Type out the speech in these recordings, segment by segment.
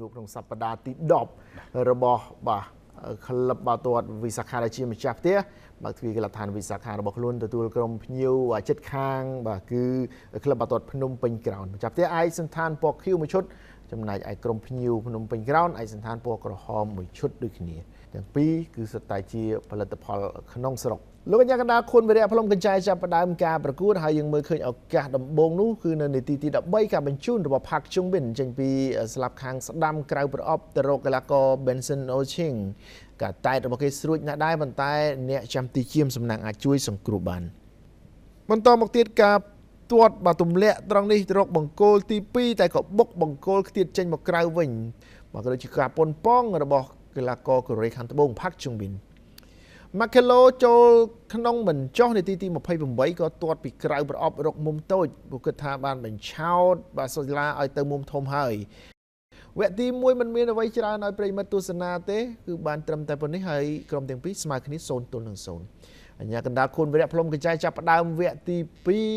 นุក្នុងសប្តាហ៍ទី10របស់បាទក្លឹបបាល់ទាត់វិសាខាជាម្ចាស់ផ្ទះបើទ្វារកីឡដ្ឋានវិសាខារបស់ខ្លួនទទួលក្រុមភ្ញៀវចិត្តខាងបាទគឺក្លឹបបាល់ទាត់ភ្នំពេញក្រោនម្ចាស់ផ្ទះឯកសន្តានពណ៌ខៀវមួយឈុតចំណែកឯក្រុមភ្ញៀវភ្នំពេញក្រោនឯកសន្តានពណ៌ក្រហមមួយឈុតដូចគ្នាទាំងពីរគឺសុទ្ធតែជាផលិតផលក្នុងស្រុកលោកកញ្ញាកណ្ដាលខុនវិរៈផ្លុំកញ្ចែចាប់ផ្ដើមការប្រកួតហើយយើងមើលឃើញឱកាសដំបូងនោះគឺនៅនាទីទី13ការបញ្ជូនរបស់ Park Chung Bin ចេញពីស្លាប់ខាងស្ដាំក្រៅប្រអប់ទៅរកកីឡាករ Benson Oching ការតែតរបស់គេស្រួចណាស់ដែរប៉ុន្តែអ្នកចាំទីជាមសំណាងអាចជួយសង្គ្រោះបានបន្តមកទៀតការទាត់បាទទម្លាក់ត្រង់នេះទៅរកបង្គោលទី2តែក៏បុកបង្គោលខ្ទាតចេញមកក្រៅវិញបាទក៏ដូចជាការប៉ុនប៉ងរបស់កីឡាករកូរ៉េខាងត្បូង Park Chung Bin Makelo ចូលក្នុងបញ្ចុះនាទីទី28ក៏ទាត់ពីក្រៅប្រអប់រកមុំតូចពួកគាត់ថាបានបញ្ឆោតបាទសូឡាឲ្យទៅមុំធំហើយវគ្គទី1មិនមានអ្វីច្រើនឲ្យប្រិមិត្តទស្សនាទេគឺបានត្រឹមតែប៉ុណ្នេះហើយក្រុមទាំងពីរស្មើគ្នា0-0អញ្ញាកណ្ដាលខួនវិរៈផ្លុំកញ្ចែចាប់ផ្ដើមវគ្គទី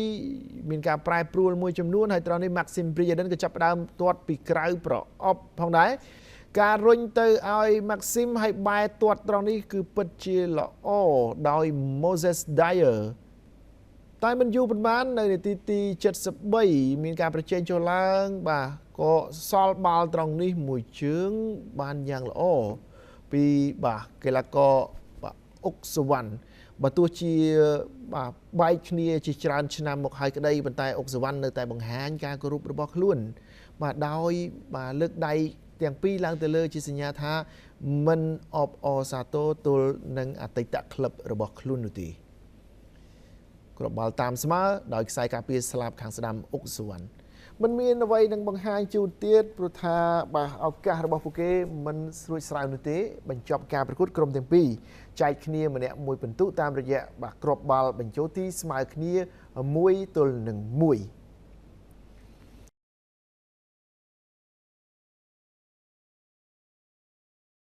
2មានការប្រែប្រួលមួយចំនួនហើយត្រង់នេះ Maxim Priyaden ក៏ចាប់ផ្ដើមទាត់ពីក្រៅប្រអប់ផងដែរការរុញទៅឲ្យ Maxim ឲ្យបែរទាត់ត្រង់នេះគឺពិតជាល្អដោយ Moses Dyer តែមិនយូរប៉ុន្មាននៅនាទីទី73មានការប្រជែងចូលឡើងបាទក៏សល់បាល់ត្រង់នេះមួយជើងបានយ៉ាងល្អពីបាទកីឡាករបាទអុកសវណ្ណបើទោះជាបាទបែកគ្នាជាច្រើនឆ្នាំមកហើយក្តីប៉ុន្តែអុកសវណ្ណនៅតែបង្ហាញការគោរពរបស់ខ្លួនបាទដោយបាទលើកដៃទាំងពីរឡើងទៅលើជាសញ្ញាថាមិនអបអរសាទរទល់នឹងអតីតក្លឹបរបស់ខ្លួននោះទេគ្រាប់បាល់តាមស្មើដោយខ្សែការពារស្លាប់ខាងស្ដាំអុកសវណ្ណមិនមានអ្វីនឹងបង្ហាញជូនទៀតព្រោះថាបាទឱកាសរបស់ពួកគេមិនស្រួចស្រាវនោះទេបញ្ចប់ការប្រកួតក្រុមទាំងពីរចែកគ្នាម្នាក់មួយពិន្ទុតាមរយៈបាទគ្រាប់បាល់បញ្ចូលទីស្មើគ្នា1-1